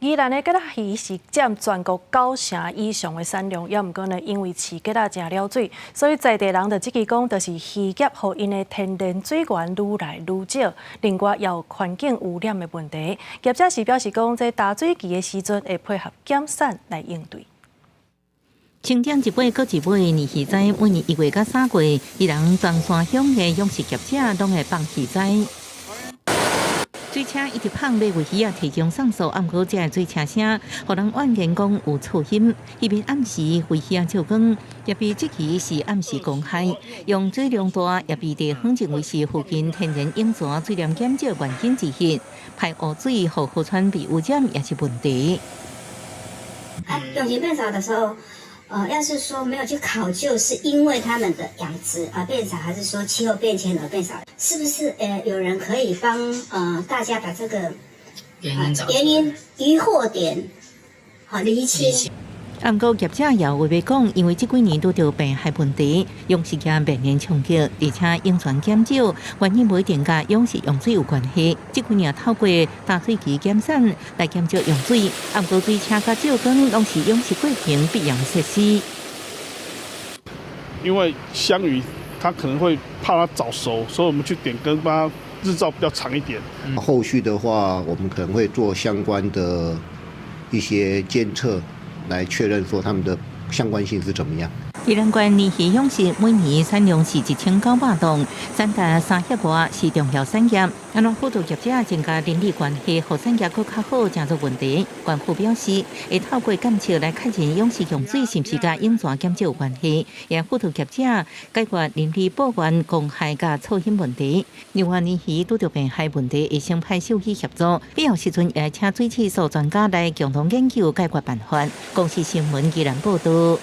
宜兰的蛤仔鱼是占全国90%以上的产量，也毋过呢，因为饲蛤仔真了水，所以在地人就即个讲，就是渔业互因的天然水源愈来愈少，另外也有环境污染的问题。业者是表示讲，在大水期的时阵会配合减产来应对。清点一尾，搁一尾，年鱼仔每年1月到3月，宜兰彰山乡的养殖业者拢会放鱼仔。水车一直放要为鱼仔提供送数，毋过这个水车声，互人怨言讲有噪音。一边暗时为鱼仔照光，也比这期是暗时公开，用水量大，也比地方认为是附近天然涌泉水量减少原因之一。排污水和河川被污染也是问题。涌泉变少的时候。要是说没有去考究，是因为他们的养殖而变少，还是说气候变迁而变少？是不是有人可以帮大家把这个原因疑惑点厘清？毋过业者也有话讲，因为这几年拄着病害问题，养殖业病源冲击，而且涌泉减少，原因不一定甲养殖用水有关系。这几年透过大水期减产来减少用水，毋过水车甲照光拢是养殖过程必要设施。因为香鱼它可能会怕它早熟，所以我们去点羹帮它日照比较长一点。后续的话，我们可能会做相关的一些监测。来确认说他们的相关性是怎么样。宜兰县年鱼养殖每年产量是1900吨，产达3亿外，是重要产业。安怎辅导业者增加邻里关系，和产业更较好，正做问题。县府表示，会透过监测来确认养殖用水是不是甲涌泉减少有关系，也辅导业者解决邻里保源、公害甲噪音问题。另外，年鱼拄着病害问题，会先派兽医协助，必要时阵也请水质素专家来共同研究解决办法。公视新闻宜兰报道。